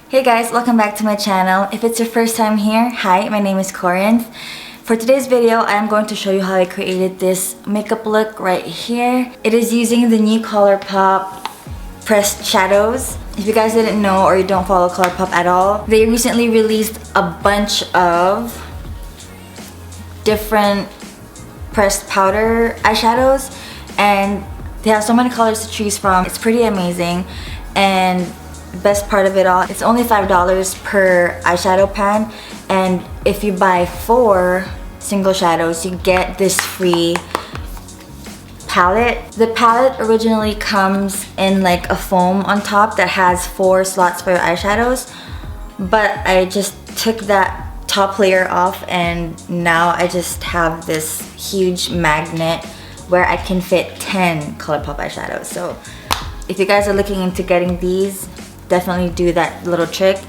Hey guys, welcome back to my channel. If it's your first time here, hi, my name is Corinth. For today's video, I am going to show you how I created this makeup look right here. It is using the new Colourpop pressed shadows. If you guys didn't know or you don't follow Colourpop at all, they recently released a bunch of different pressed powder eyeshadows and they have so many colors to choose from. It's pretty amazing, and best part of it all, it's only $5 per eyeshadow pan, and if you buy 4 single shadows you get this free palette. The palette originally comes in like a foam on top that has 4 slots for your eyeshadows, but I just took that top layer off and now I just have this huge magnet where I can fit 10 Colourpop eyeshadows. So if you guys are looking into getting these, definitely do that little trick.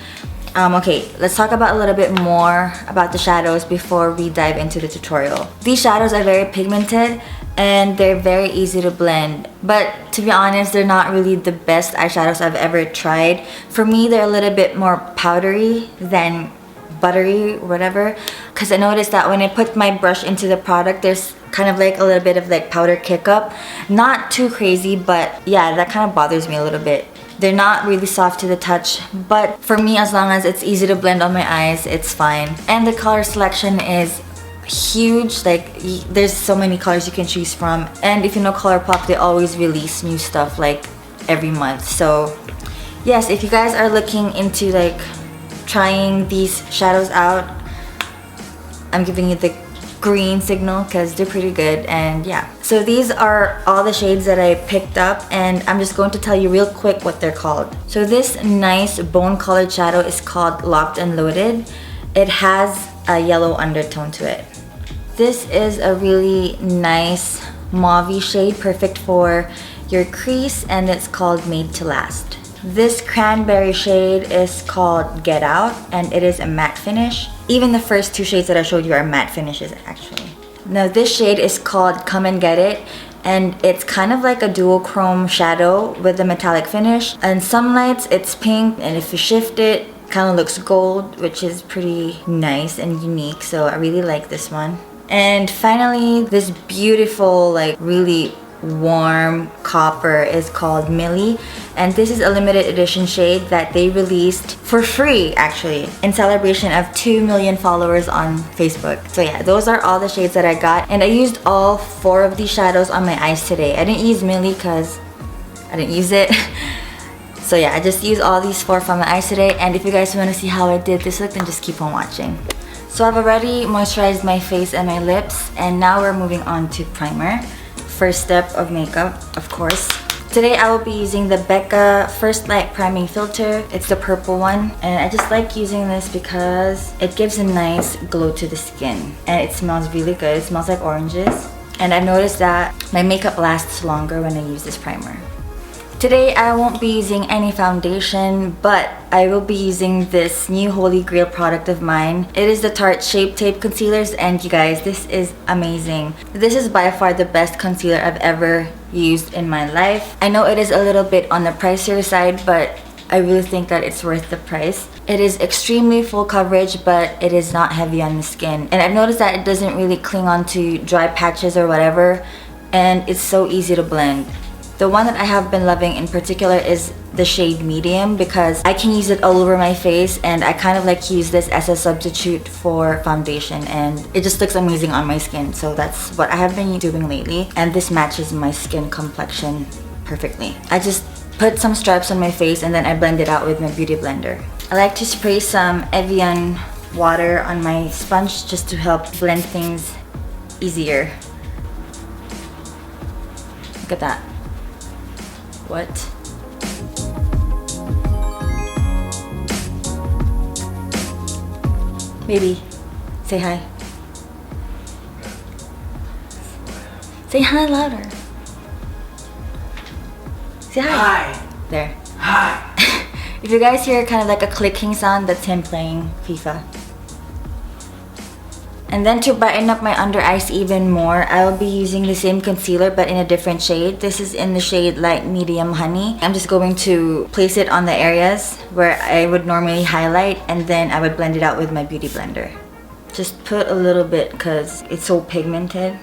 Okay, let's talk about a little bit more about the shadows before we dive into the tutorial. These shadows are very pigmented and they're very easy to blend, but to be honest, they're not really the best eyeshadows I've ever tried. For me, they're a little bit more powdery than buttery or whatever, because I noticed that when I put my brush into the product, there's kind of like a little bit of like powder kick up. Not too crazy, but yeah, that kind of bothers me a little bit. They're not really soft to the touch, but for me, as long as it's easy to blend on my eyes, it's fine. And the color selection is huge. Like, there's so many colors you can choose from. And if you know Colourpop, they always release new stuff like every month. So yes, if you guys are looking into like trying these shadows out, I'm giving you the green signal because they're pretty good. And yeah, so these are all the shades that I picked up, and I'm just going to tell you real quick what they're called. So this nice bone colored shadow is called Locked and Loaded. It has a yellow undertone to it. This is a really nice mauve shade, perfect for your crease, and it's called Made to Last. This cranberry shade is called Get Out, and it is a matte finish. Even the first 2 shades that I showed you are matte finishes actually. Now this shade is called Come and Get It, and it's kind of like a duochrome shadow with a metallic finish. And some lights it's pink, and if you shift it, kind of looks gold, which is pretty nice and unique. So I really like this one. And finally, this beautiful, like really warm copper is called Millie, and this is a limited edition shade that they released for free actually in celebration of 2 million followers on Facebook. So yeah, those are all the shades that I got, and I used all 4 of these shadows on my eyes today. I didn't use Millie because I didn't use it. So yeah, I just used all these 4 from my eyes today, and if you guys want to see how I did this look, then just keep on watching. So I've already moisturized my face and my lips, and now we're moving on to primer. First step of makeup, of course. Today I will be using the Becca First Light Priming Filter. It's the purple one, and I just like using this because it gives a nice glow to the skin and it smells really good. It smells like oranges, and I've noticed that my makeup lasts longer when I use this primer. Today I won't be using any foundation, but I will be using this new holy grail product of mine. It is the Tarte Shape Tape Concealers, and you guys, this is amazing. This is by far the best concealer I've ever used in my life. I know it is a little bit on the pricier side, but I really think that it's worth the price. It is extremely full coverage, but it is not heavy on the skin. And I've noticed that it doesn't really cling on to dry patches or whatever, and it's so easy to blend. The one that I have been loving in particular is the shade Medium, because I can use it all over my face, and I kind of like to use this as a substitute for foundation, and it just looks amazing on my skin. So that's what I have been doing lately, and this matches my skin complexion perfectly. I just put some stripes on my face and then I blend it out with my Beautyblender. I like to spray some Evian water on my sponge just to help blend things easier. Look at that. What? Baby, say hi. Say hi louder. Say hi. Hi. There. Hi. If you guys hear kind of like a clicking sound, that's him playing FIFA. And then to brighten up my under eyes even more, I will be using the same concealer but in a different shade. This is in the shade Light Medium Honey. I'm just going to place it on the areas where I would normally highlight, and then I would blend it out with my Beauty Blender. Just put a little bit because it's so pigmented.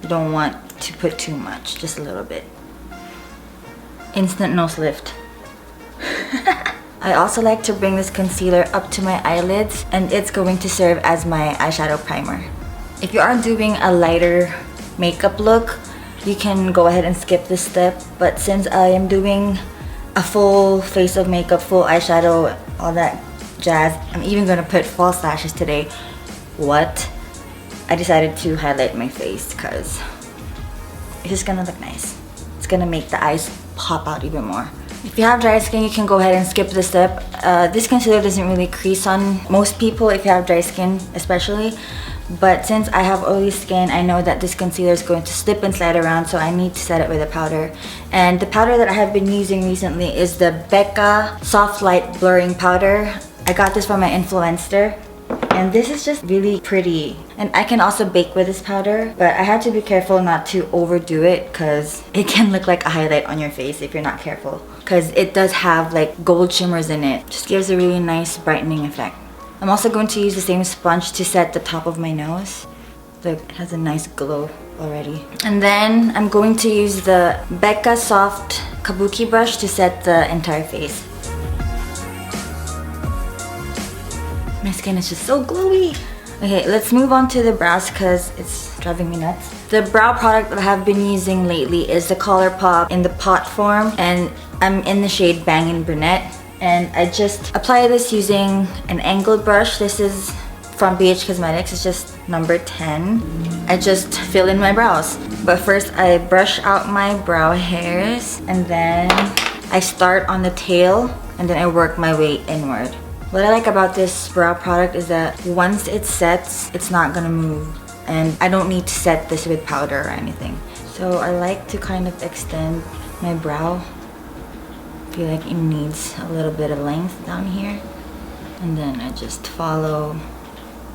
You don't want to put too much, just a little bit. Instant nose lift. I also like to bring this concealer up to my eyelids, and it's going to serve as my eyeshadow primer. If you are doing a lighter makeup look, you can go ahead and skip this step, but since I am doing a full face of makeup, full eyeshadow, all that jazz, I'm even gonna put false lashes today. What? I decided to highlight my face because it's just gonna look nice. It's gonna make the eyes pop out even more. If you have dry skin, you can go ahead and skip this step. This concealer doesn't really crease on most people if you have dry skin especially. But since I have oily skin, I know that this concealer is going to slip and slide around, so I need to set it with a powder. And the powder that I have been using recently is the Becca Soft Light Blurring Powder. I got this from my influencer. And this is just really pretty. And I can also bake with this powder, but I had to be careful not to overdo it because it can look like a highlight on your face if you're not careful. Because it does have like gold shimmers in it. Just gives a really nice brightening effect. I'm also going to use the same sponge to set the top of my nose. Look, it has a nice glow already. And then I'm going to use the Becca Soft Kabuki brush to set the entire face. My skin is just so glowy. Okay, let's move on to the brows because it's driving me nuts. The brow product that I have been using lately is the Colourpop in the pot form, and I'm in the shade Bangin Brunette. And I just apply this using an angled brush. This is from BH Cosmetics. It's just number 10. I just fill in my brows. But first I brush out my brow hairs, and then I start on the tail, and then I work my way inward. What I like about this brow product is that once it sets, it's not gonna move. And I don't need to set this with powder or anything. So I like to kind of extend my brow. I feel like it needs a little bit of length down here. And then I just follow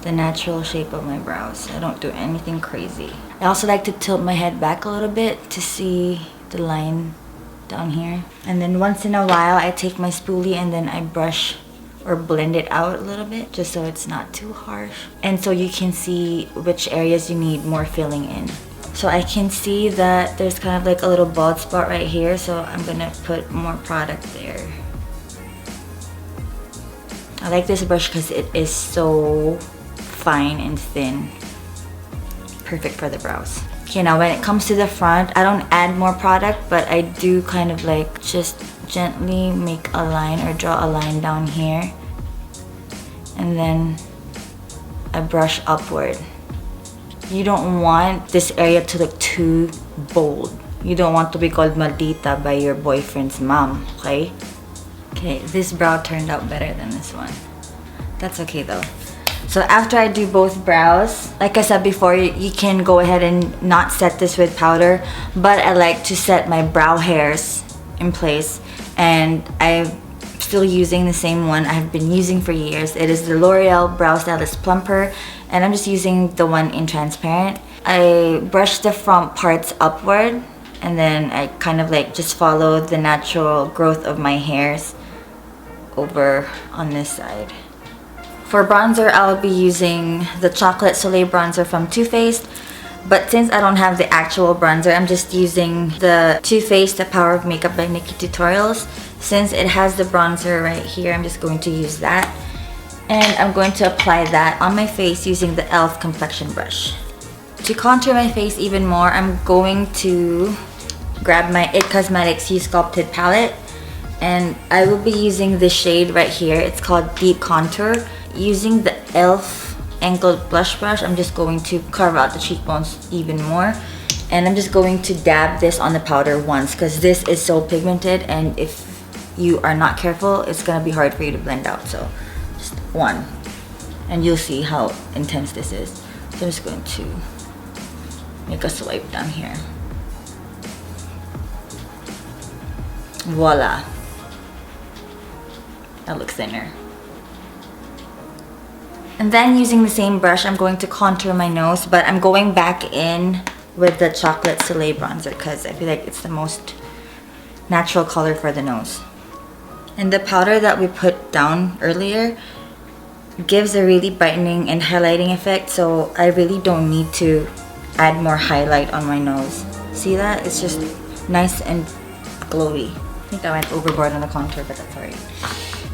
the natural shape of my brows. I don't do anything crazy. I also like to tilt my head back a little bit to see the line down here. And then once in a while, I take my spoolie and then I brush or blend it out a little bit just so it's not too harsh, and so you can see which areas you need more filling in. So I can see that there's kind of like a little bald spot right here, so I'm gonna put more product there. I like this brush because it is so fine and thin. Perfect for the brows. Okay, now when it comes to the front, I don't add more product, but I do kind of like just gently make a line or draw a line down here, and then I brush upward. You don't want this area to look too bold. You don't want to be called maldita by your boyfriend's mom, okay? Okay, this brow turned out better than this one. That's okay though. So after I do both brows, like I said before, you can go ahead and not set this with powder, but I like to set my brow hairs in place, and I'm still using the same one I've been using for years. It is the Loreal Brow Stylist Plumper, and I'm just using the one in transparent. I brush the front parts upward, and then I kind of like just follow the natural growth of my hairs over on this side. For bronzer, I'll be using the Chocolate Soleil bronzer from Too Faced. But since I don't have the actual bronzer, I'm just using the Too Faced The Power of Makeup by Nikki Tutorials. Since it has the bronzer right here, I'm just going to use that. And I'm going to apply that on my face using the e.l.f. complexion brush. To contour my face even more, I'm going to grab my IT Cosmetics Sculpted palette. And I will be using this shade right here. It's called Deep Contour. Using the e.l.f. angled blush brush, I'm just going to carve out the cheekbones even more, and I'm just going to dab this on the powder once because this is so pigmented, and if you are not careful, it's gonna be hard for you to blend out. So just one, and you'll see how intense this is. So I'm just going to make a swipe down here. Voila, that looks thinner. And then using the same brush, I'm going to contour my nose, but I'm going back in with the chocolate Soleil bronzer because I feel like it's the most natural color for the nose. And the powder that we put down earlier gives a really brightening and highlighting effect, so I really don't need to add more highlight on my nose. See that? It's just nice and glowy. I think I went overboard on the contour, but that's alright.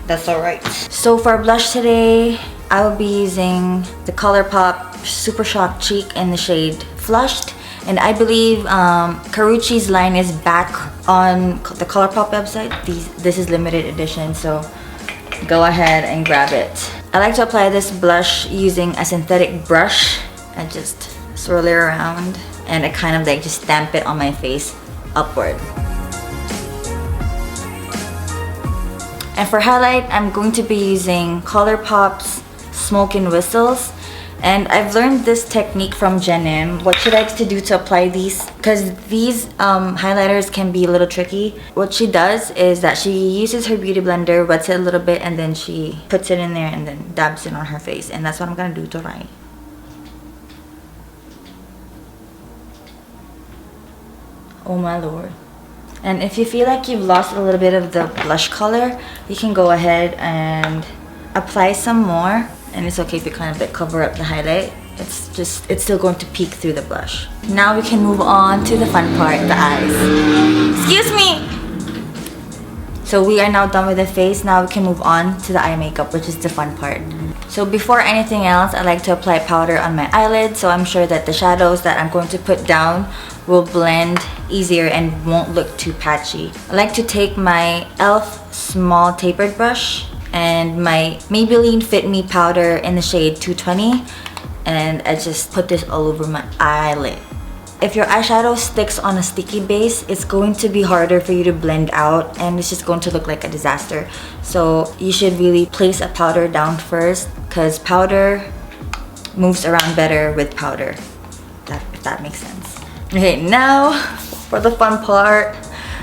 That's alright. So for blush today, I will be using the Colourpop Super Shock Cheek in the shade Flushed. And I believe Karrueche's line is back on the Colourpop website. This is limited edition, so go ahead and grab it. I like to apply this blush using a synthetic brush. I just swirl it around and I kind of like just stamp it on my face upward. And for highlight, I'm going to be using Colourpop's Smoke and Whistles. And I've learned this technique from Jenim, what she likes to do to apply these, because these highlighters can be a little tricky. What she does is that she uses her beauty blender, wets it a little bit, and then she puts it in there and then dabs it on her face. And that's what I'm gonna do tonight. Oh my lord. And if you feel like you've lost a little bit of the blush color, you can go ahead and apply some more. And it's okay if you kind of like cover up the highlight. It's still going to peek through the blush. Now we can move on to the fun part, the eyes. Excuse me! So we are now done with the face. Now we can move on to the eye makeup, which is the fun part. So before anything else, I like to apply powder on my eyelid, so I'm sure that the shadows that I'm going to put down will blend easier and won't look too patchy. I like to take my e.l.f. small tapered brush and my Maybelline Fit Me powder in the shade 220, and I just put this all over my eyelid. If your eyeshadow sticks on a sticky base, it's going to be harder for you to blend out and it's just going to look like a disaster. So you should really place a powder down first, because powder moves around better with powder, if that makes sense. Okay, now for the fun part,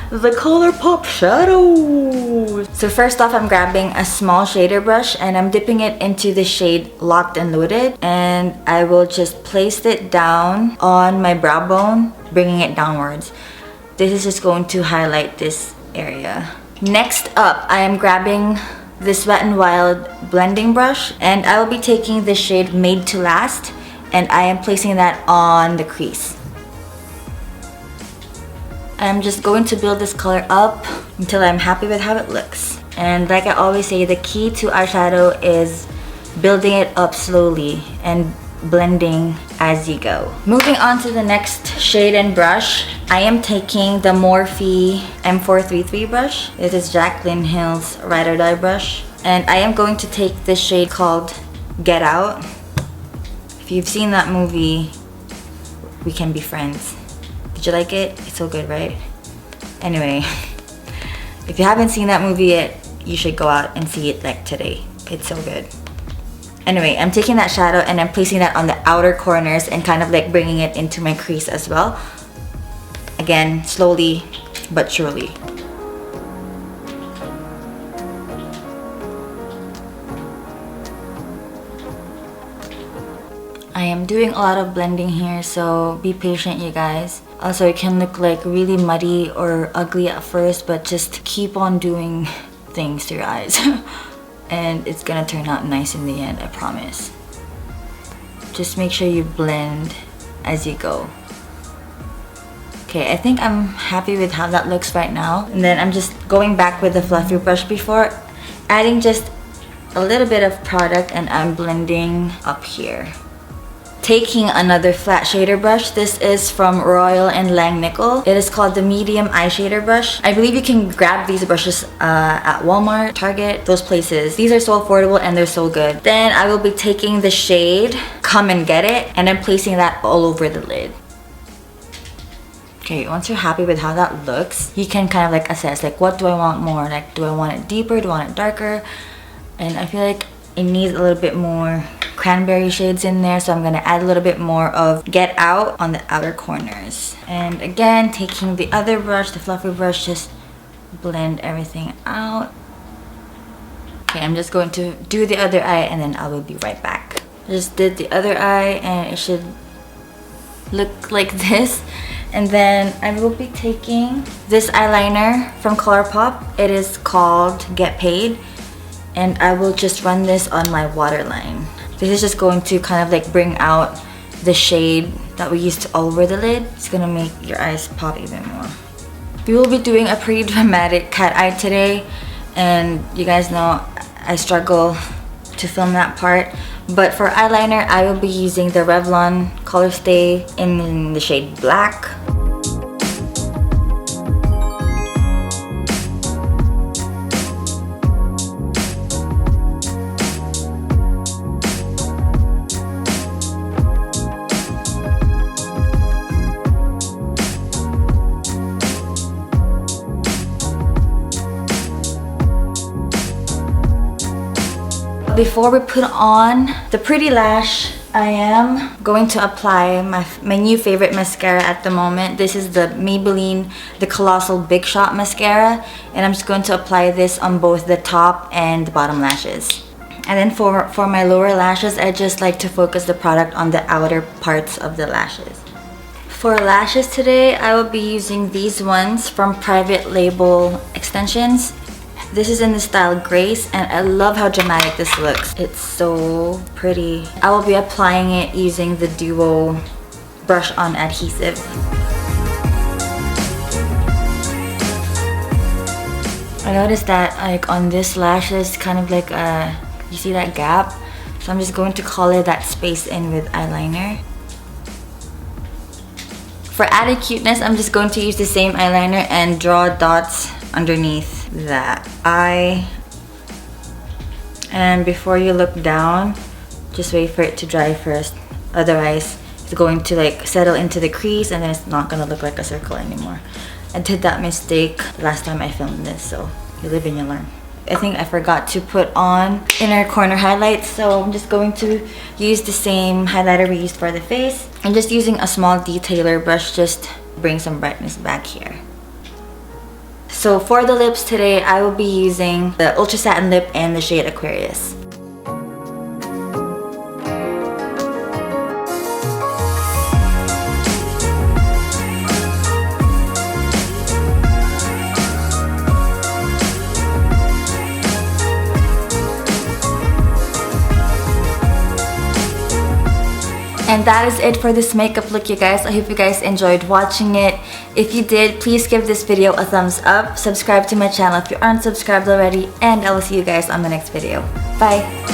the Colourpop shadows. So first off, I'm grabbing a small shader brush and I'm dipping it into the shade Locked and Loaded, and I will just place it down on my brow bone, bringing it downwards. This is just going to highlight this area. Next up, I am grabbing this Wet n Wild blending brush and I will be taking the shade Made to Last and I am placing that on the crease. I'm just going to build this color up until I'm happy with how it looks. And like I always say, the key to eyeshadow is building it up slowly and blending as you go. Moving on to the next shade and brush, I am taking the Morphe M433 brush. This is Jaclyn Hill's Ride or Die brush. And I am going to take this shade called Get Out. If you've seen that movie, We Can Be Friends. Did you like it? It's so good, right? Anyway, if you haven't seen that movie yet, you should go out and see it like today. It's so good. Anyway, I'm taking that shadow and I'm placing that on the outer corners and kind of like bringing it into my crease as well. Again, slowly but surely. I am doing a lot of blending here, so be patient, you guys. Also, it can look like really muddy or ugly at first, but just keep on doing things to your eyes. And it's gonna turn out nice in the end, I promise. Just make sure you blend as you go. Okay, I think I'm happy with how that looks right now. And then I'm just going back with the fluffy brush before, adding just a little bit of product, and I'm blending up here. Taking another flat shader brush. This is from Royal and Langnickel. It is called the Medium Eye Shader Brush. I believe you can grab these brushes at Walmart, Target, those places. These are so affordable and they're so good. Then I will be taking the shade Come and Get It and I'm placing that all over the lid. Okay, once you're happy with how that looks, you can kind of like assess like, what do I want more? Like, do I want it deeper? Do I want it darker? And I feel like it needs a little bit more cranberry shades in there, so I'm gonna add a little bit more of Get Out on the outer corners. And again, taking the other brush, the fluffy brush, just blend everything out. Okay, I'm just going to do the other eye and then I will be right back. I just did the other eye and it should look like this. And then I will be taking this eyeliner from Colourpop. It is called Get Paid. And I will just run this on my waterline. This is just going to kind of like bring out the shade that we used all over the lid. It's gonna make your eyes pop even more. We will be doing a pretty dramatic cat eye today. And you guys know I struggle to film that part. But for eyeliner, I will be using the Revlon Colorstay in the shade Black. Before we put on the pretty lash, I am going to apply my new favorite mascara at the moment. This is the Maybelline, the Colossal Big Shot Mascara. And I'm just going to apply this on both the top and the bottom lashes. And then for my lower lashes, I just like to focus the product on the outer parts of the lashes. For lashes today, I will be using these ones from Private Label Extensions. This is in the style Grace, and I love how dramatic this looks. It's so pretty. I will be applying it using the Duo brush on adhesive. I noticed that like on this lash there's kind of like a, you see that gap? So I'm just going to color that space in with eyeliner. For added cuteness, I'm just going to use the same eyeliner and draw dots underneath that eye. And before you look down, just wait for it to dry first. Otherwise, it's going to like settle into the crease and then it's not gonna look like a circle anymore. I did that mistake last time I filmed this, so you live and you learn. I think I forgot to put on inner corner highlights, so I'm just going to use the same highlighter we used for the face. I'm just using a small detailer brush just to bring some brightness back here. So for the lips today, I will be using the Ultra Satin Lip in the shade Aquarius. And that is it for this makeup look, you guys. I hope you guys enjoyed watching it. If you did, please give this video a thumbs up. Subscribe to my channel if you aren't subscribed already. And I will see you guys on the next video. Bye!